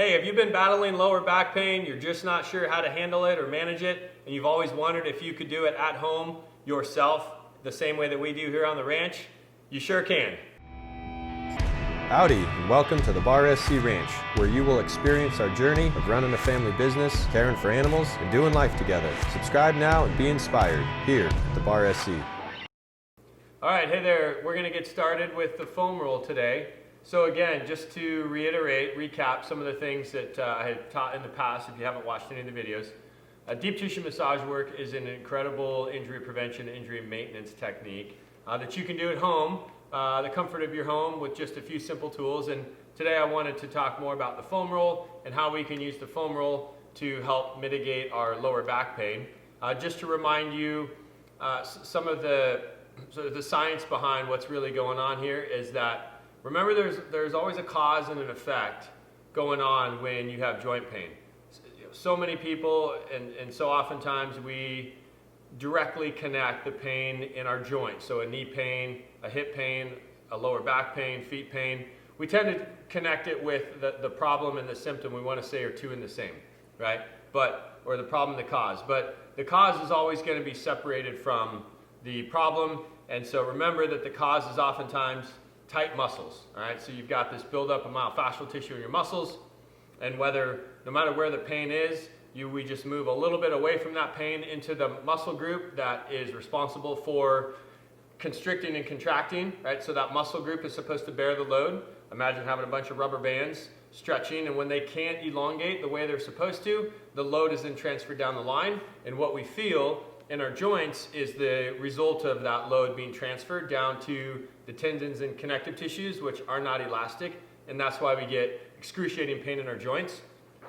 Hey, have you been battling lower back pain? You're just not sure how to handle it or manage it, and you've always wondered if you could do it at home yourself the same way that we do here on the ranch? You sure can. Howdy, and welcome to the Bar SC Ranch, where you will experience our journey of running a family business, caring for animals, and doing life together. Subscribe now and be inspired here at the Bar SC. All right, hey there. We're going to get started with the foam roll today. So again, just to recap some of the things that I had taught in the past if you haven't watched any of the videos. Deep tissue massage work is an incredible injury prevention, injury maintenance technique that you can do at home, the comfort of your home with just a few simple tools. And today I wanted to talk more about the foam roll and how we can use the foam roll to help mitigate our lower back pain. Just to remind you, some of the science behind what's really going on here is that remember, there's always a cause and an effect going on when you have joint pain. So many people, and so oftentimes we directly connect the pain in our joints. So a knee pain, a hip pain, a lower back pain, feet pain. We tend to connect it with the problem and the symptom we want to say are two in the same, right? Or the problem and the cause. But the cause is always going to be separated from the problem. And so remember that the cause is oftentimes tight muscles, all right? So you've got this buildup of myofascial tissue in your muscles, and no matter where the pain is, we just move a little bit away from that pain into the muscle group that is responsible for constricting and contracting, right? So that muscle group is supposed to bear the load. Imagine having a bunch of rubber bands stretching, and when they can't elongate the way they're supposed to, the load is then transferred down the line, and what we feel in our joints is the result of that load being transferred down to the tendons and connective tissues, which are not elastic, and that's why we get excruciating pain in our joints.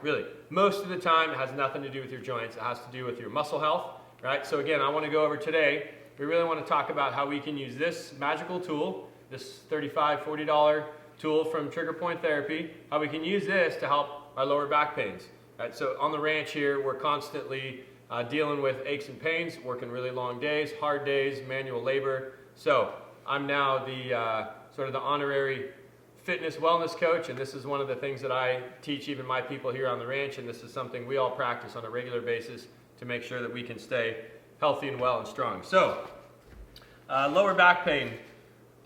Really, most of the time it has nothing to do with your joints, it has to do with your muscle health, right? So again, I want to go over today, we really want to talk about how we can use this magical tool, this $35, $40 tool from Trigger Point Therapy, how we can use this to help our lower back pains. Right? So on the ranch here, we're constantly dealing with aches and pains, working really long days, hard days, manual labor. So I'm now the sort of the honorary fitness wellness coach, and this is one of the things that I teach even my people here on the ranch, and this is something we all practice on a regular basis to make sure that we can stay healthy and well and strong. So lower back pain.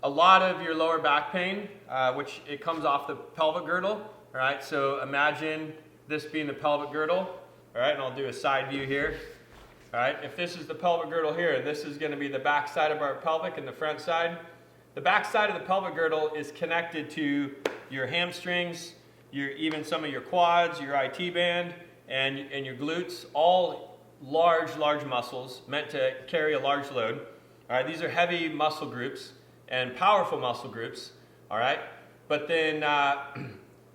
A lot of your lower back pain, which it comes off the pelvic girdle, all right? So imagine this being the pelvic girdle. All right, and I'll do a side view here. All right, if this is the pelvic girdle here, this is going to be the back side of our pelvic and the front side. The back side of the pelvic girdle is connected to your hamstrings, even some of your quads, your IT band, and your glutes, all large muscles meant to carry a large load. All right, these are heavy muscle groups and powerful muscle groups. All right, but then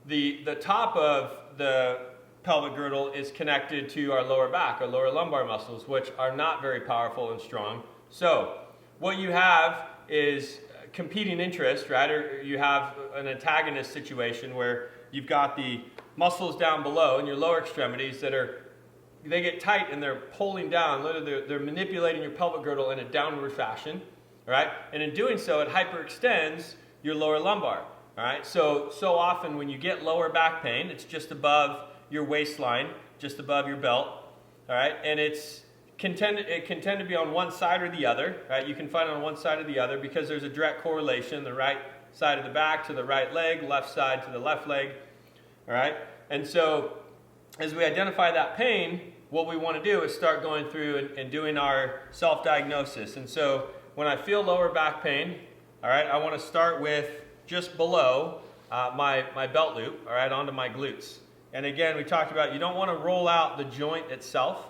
the top of the pelvic girdle is connected to our lower back, our lower lumbar muscles, which are not very powerful and strong. So what you have is competing interest, right? Or you have an antagonist situation where you've got the muscles down below in your lower extremities they get tight and they're pulling down. Literally, they're manipulating your pelvic girdle in a downward fashion, right? And in doing so, it hyperextends your lower lumbar, all right? So often when you get lower back pain, it's just above your waistline, just above your belt, all right? And it can tend to be on one side or the other, right? You can find it on one side or the other because there's a direct correlation, the right side of the back to the right leg, left side to the left leg, all right? And so as we identify that pain, what we want to do is start going through and doing our self-diagnosis. And so when I feel lower back pain, all right, I want to start with just below my belt loop, all right, onto my glutes. And again, we talked about you don't want to roll out the joint itself.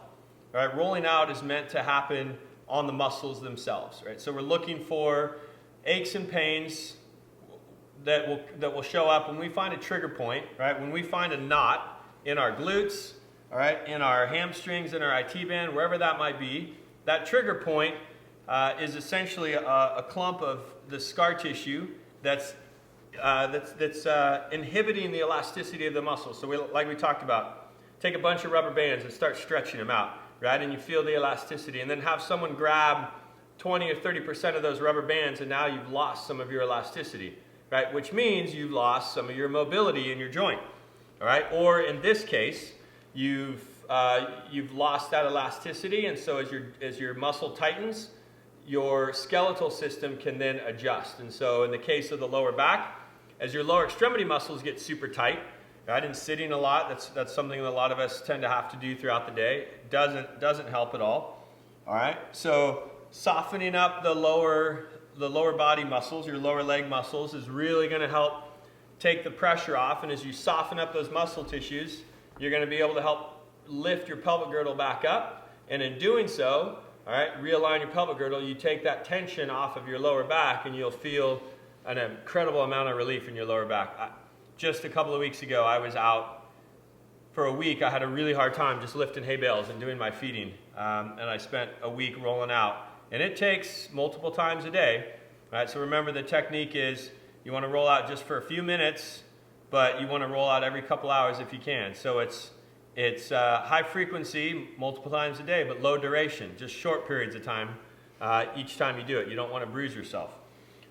All right? Rolling out is meant to happen on the muscles themselves. Right? So we're looking for aches and pains that will show up when we find a trigger point. Right? When we find a knot in our glutes, all right, in our hamstrings, in our IT band, wherever that might be, that trigger point is essentially a clump of the scar tissue that's inhibiting the elasticity of the muscle. So like we talked about, take a bunch of rubber bands and start stretching them out, right? And you feel the elasticity, and then have someone grab 20 or 30% of those rubber bands, and now you've lost some of your elasticity, right? Which means you've lost some of your mobility in your joint. all right? Or in this case, you've lost that elasticity, and so as your muscle tightens, your skeletal system can then adjust. And so in the case of the lower back, as your lower extremity muscles get super tight, right, and sitting a lot, that's something that a lot of us tend to have to do throughout the day. It doesn't help at all. All right, so softening up the lower body muscles, your lower leg muscles, is really going to help take the pressure off. And as you soften up those muscle tissues, you're going to be able to help lift your pelvic girdle back up. And in doing so, all right, realign your pelvic girdle, you take that tension off of your lower back, and you'll feel an incredible amount of relief in your lower back. Just a couple of weeks ago, I was out for a week. I had a really hard time just lifting hay bales and doing my feeding. And I spent a week rolling out. And it takes multiple times a day. Right? So remember, the technique is you want to roll out just for a few minutes, but you want to roll out every couple hours if you can. So it's high frequency, multiple times a day, but low duration, just short periods of time each time you do it. You don't want to bruise yourself.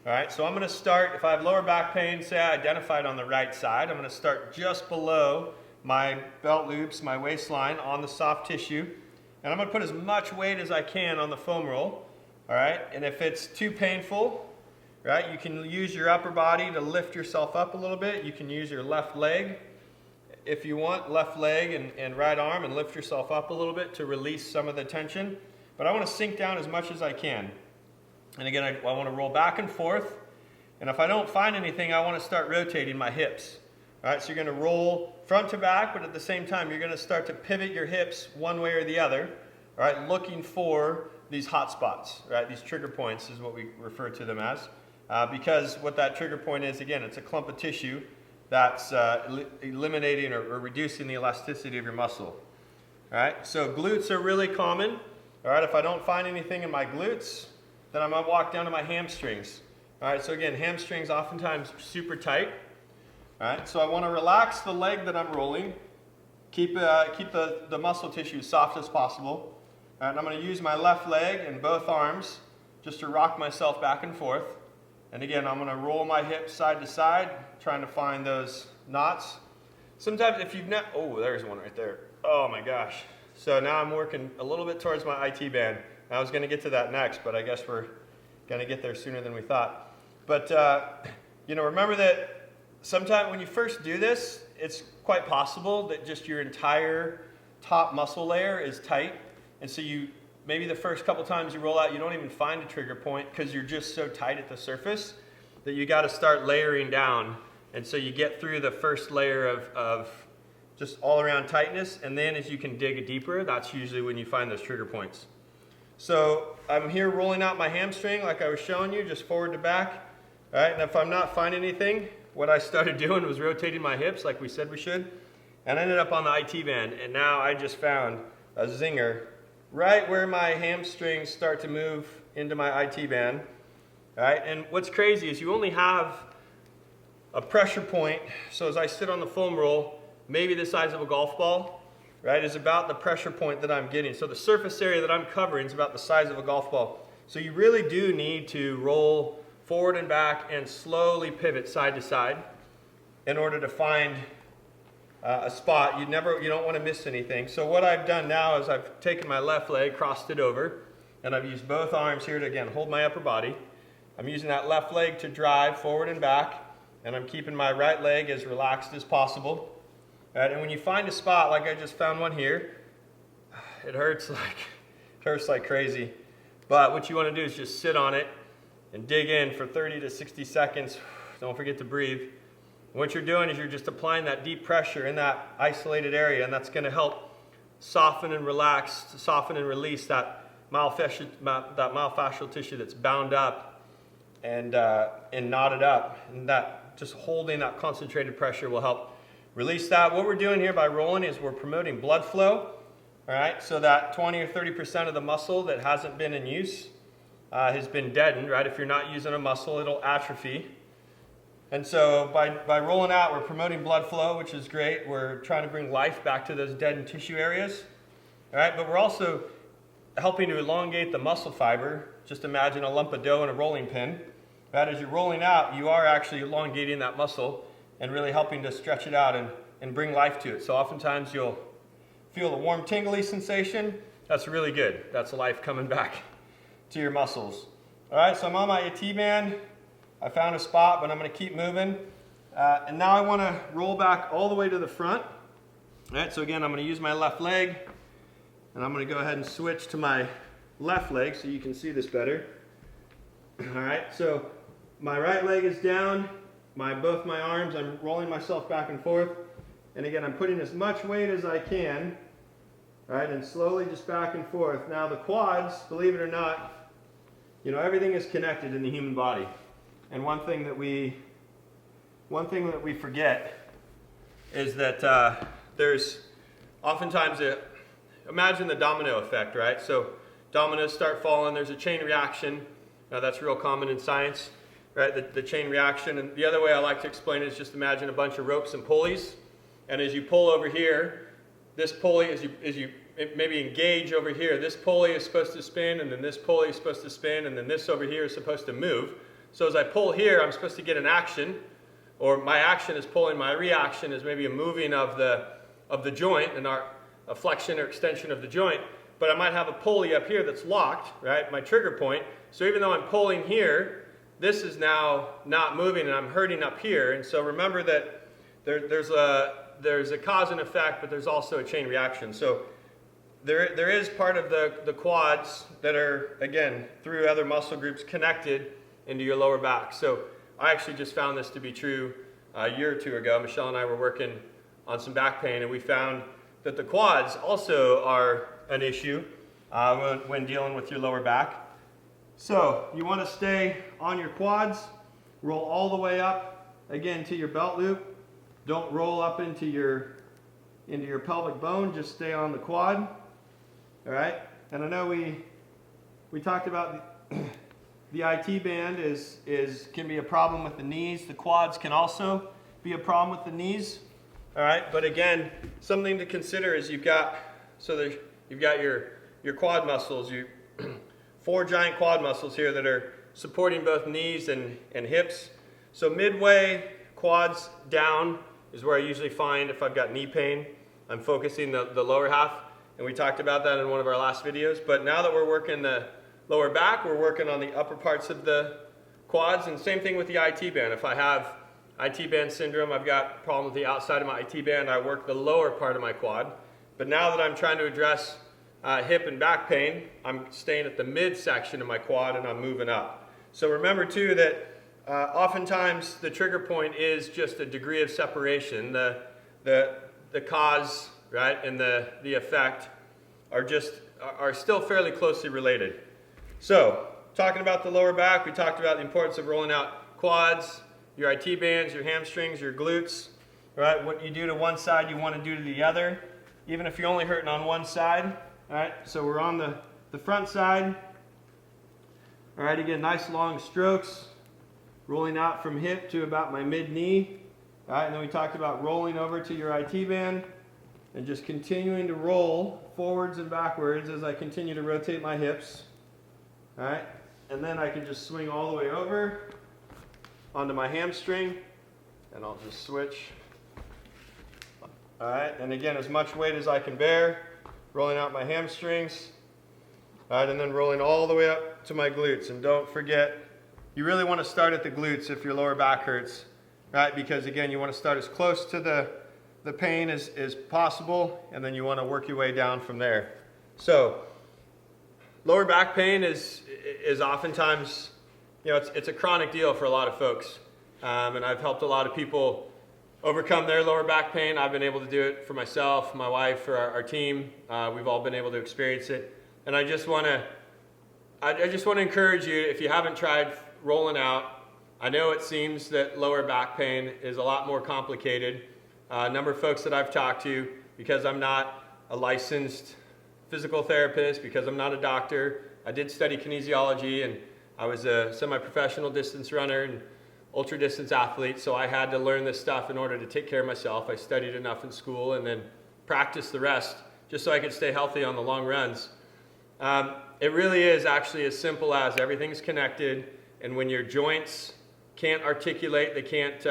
All right, so I'm going to start, if I have lower back pain, say I identified on the right side, I'm going to start just below my belt loops, my waistline, on the soft tissue. And I'm going to put as much weight as I can on the foam roll. All right, and if it's too painful, right, you can use your upper body to lift yourself up a little bit. You can use your left leg if you want, left leg and right arm, and lift yourself up a little bit to release some of the tension. But I want to sink down as much as I can. And again, I want to roll back and forth. And if I don't find anything, I want to start rotating my hips. All right, so you're going to roll front to back, but at the same time, you're going to start to pivot your hips one way or the other. All right, looking for these hot spots, right? These trigger points is what we refer to them as. Because what that trigger point is, again, it's a clump of tissue that's eliminating or reducing the elasticity of your muscle. All right, so glutes are really common. All right, if I don't find anything in my glutes, then I'm going to walk down to my hamstrings. All right, so again, hamstrings oftentimes super tight. All right, so I want to relax the leg that I'm rolling, keep the muscle tissue soft as possible. All right, and I'm going to use my left leg and both arms just to rock myself back and forth. And again, I'm going to roll my hips side to side, trying to find those knots. Sometimes if you've not, oh, there's one right there. Oh my gosh. So now I'm working a little bit towards my IT band. I was going to get to that next, but I guess we're going to get there sooner than we thought. But, remember that sometimes when you first do this, it's quite possible that just your entire top muscle layer is tight. And so maybe the first couple times you roll out, you don't even find a trigger point because you're just so tight at the surface that you got to start layering down. And so you get through the first layer of just all around tightness. And then as you can dig deeper, that's usually when you find those trigger points. So I'm here rolling out my hamstring like I was showing you, just forward to back. All right, and if I'm not finding anything, what I started doing was rotating my hips like we said we should. And I ended up on the IT band. And now I just found a zinger right where my hamstrings start to move into my IT band. All right, and what's crazy is you only have a pressure point. So as I sit on the foam roll, maybe the size of a golf ball, right, is about the pressure point that I'm getting. So the surface area that I'm covering is about the size of a golf ball. So you really do need to roll forward and back and slowly pivot side to side in order to find a spot. You don't want to miss anything. So what I've done now is I've taken my left leg, crossed it over, and I've used both arms here to, again, hold my upper body. I'm using that left leg to drive forward and back, and I'm keeping my right leg as relaxed as possible. Right? And when you find a spot, like I just found one here, it hurts like crazy. But what you want to do is just sit on it and dig in for 30 to 60 seconds. Don't forget to breathe. What you're doing is you're just applying that deep pressure in that isolated area, and that's going to help soften and release that myofascial tissue that's bound up and knotted up. And that just holding that concentrated pressure will help release that. What we're doing here by rolling is we're promoting blood flow. All right, so that 20 or 30% of the muscle that hasn't been in use has been deadened, right? If you're not using a muscle, it'll atrophy. And so by rolling out, we're promoting blood flow, which is great. We're trying to bring life back to those deadened tissue areas. All right, but we're also helping to elongate the muscle fiber. Just imagine a lump of dough in a rolling pin. Right? As you're rolling out, you are actually elongating that muscle and really helping to stretch it out and and bring life to it. So oftentimes you'll feel a warm tingly sensation. That's really good. That's life coming back to your muscles. All right, so I'm on my AT band. I found a spot, but I'm going to keep moving. And now I want to roll back all the way to the front. All right, so again, I'm going to use my left leg, and I'm going to go ahead and switch to my left leg so you can see this better. All right, so my right leg is down, both my arms, I'm rolling myself back and forth. And again, I'm putting as much weight as I can, all right, and slowly just back and forth. Now the quads, believe it or not, you know, everything is connected in the human body. And one thing that we forget is that there's oftentimes imagine the domino effect, right? So dominoes start falling, there's a chain reaction. Now that's real common in science, right? The chain reaction. And the other way I like to explain it is just imagine a bunch of ropes and pulleys. And as you pull over here, this pulley, as you maybe engage over here, this pulley is supposed to spin, and then this pulley is supposed to spin, and then this over here is supposed to move. So as I pull here, I'm supposed to get an action, or my action is pulling, my reaction is maybe a moving of the joint, and a flexion or extension of the joint. But I might have a pulley up here that's locked, right, my trigger point. So even though I'm pulling here, this is now not moving, and I'm hurting up here. And so remember that there's a cause and effect, but there's also a chain reaction. So there is part of the quads that are, again, through other muscle groups connected into your lower back. So I actually just found this to be true a year or two ago. Michelle and I were working on some back pain, and we found that the quads also are an issue when dealing with your lower back. So you want to stay on your quads, roll all the way up, again, to your belt loop. Don't roll up into your pelvic bone, just stay on the quad. All right, and I know we talked about the IT band can be a problem with the knees. The quads can also be a problem with the knees. All right, but again, something to consider is you've got your quad muscles, 4 giant quad muscles here that are supporting both knees and hips. So midway, quads down is where I usually find if I've got knee pain. I'm focusing the lower half. And we talked about that in one of our last videos. But now that we're working the lower back, we're working on the upper parts of the quads. And same thing with the IT band. If I have IT band syndrome, I've got a problem with the outside of my IT band, I work the lower part of my quad. But now that I'm trying to address hip and back pain, I'm staying at the midsection of my quad and I'm moving up. So remember too that oftentimes the trigger point is just a degree of separation. The cause, right, and the effect are still fairly closely related. So, talking about the lower back, we talked about the importance of rolling out quads, your IT bands, your hamstrings, your glutes, right? What you do to one side, you want to do to the other, even if you're only hurting on one side, all right? So we're on the front side. All right, again, nice long strokes, rolling out from hip to about my mid-knee. All right, and then we talked about rolling over to your IT band and just continuing to roll forwards and backwards as I continue to rotate my hips. All right, and then I can just swing all the way over onto my hamstring, and I'll just switch. All right, and again, as much weight as I can bear, rolling out my hamstrings. All right, and then rolling all the way up to my glutes. And don't forget, you really want to start at the glutes if your lower back hurts, right? Because again, you want to start as close to the pain as possible, and then you want to work your way down from there. So, lower back pain is oftentimes, you know, it's a chronic deal for a lot of folks. And I've helped a lot of people overcome their lower back pain. I've been able to do it for myself, my wife, for our team. We've all been able to experience it. And I just want to encourage you, if you haven't tried rolling out, I know it seems that lower back pain is a lot more complicated. A number of folks that I've talked to, because I'm not a licensed physical therapist, because I'm not a doctor, I did study kinesiology, and I was a semi-professional distance runner and ultra-distance athlete, so I had to learn this stuff in order to take care of myself. I studied enough in school and then practiced the rest just so I could stay healthy on the long runs. It really is actually as simple as everything's connected, and when your joints can't articulate, they can't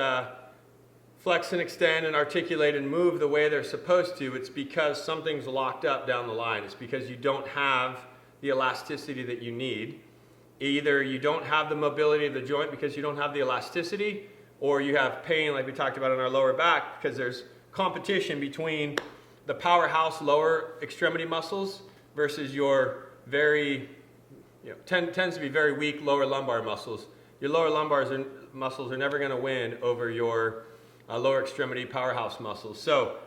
flex and extend and articulate and move the way they're supposed to, it's because something's locked up down the line. It's because you don't have the elasticity that you need. Either you don't have the mobility of the joint because you don't have the elasticity, or you have pain like we talked about in our lower back because there's competition between the powerhouse lower extremity muscles versus your very, tends to be very weak lower lumbar muscles. Your lower lumbar muscles are never going to win over your lower extremity powerhouse muscles. So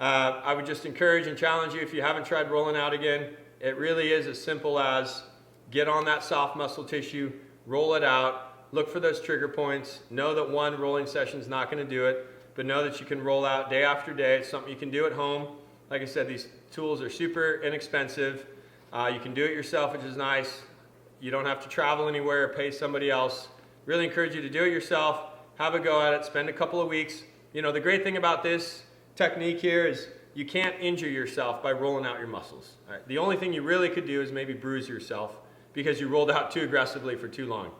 I would just encourage and challenge you, if you haven't tried rolling out again, it really is as simple as get on that soft muscle tissue, roll it out, look for those trigger points, know that one rolling session is not going to do it, but know that you can roll out day after day. It's something you can do at home. Like I said, these tools are super inexpensive. You can do it yourself, which is nice. You don't have to travel anywhere or pay somebody else. Really encourage you to do it yourself, have a go at it, spend a couple of weeks. The great thing about this technique here is you can't injure yourself by rolling out your muscles. All right? The only thing you really could do is maybe bruise yourself because you rolled out too aggressively for too long.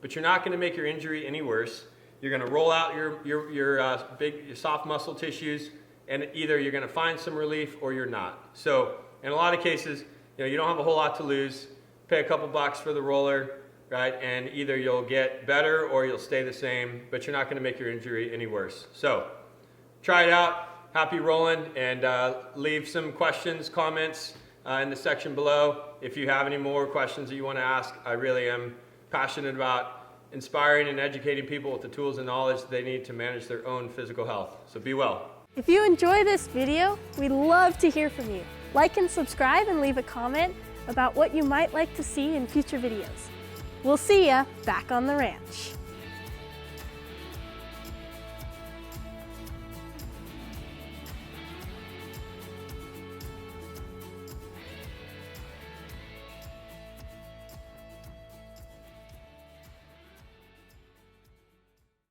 But you're not going to make your injury any worse. You're going to roll out your big soft muscle tissues, and either you're going to find some relief or you're not. So in a lot of cases, you don't have a whole lot to lose. Pay a couple bucks for the roller, right? And either you'll get better or you'll stay the same, but you're not going to make your injury any worse. So try it out. Happy rolling, and leave some questions, comments in the section below. If you have any more questions that you want to ask, I really am passionate about inspiring and educating people with the tools and knowledge they need to manage their own physical health. So be well. If you enjoy this video, we'd love to hear from you. Like and subscribe and leave a comment about what you might like to see in future videos. We'll see ya back on the ranch.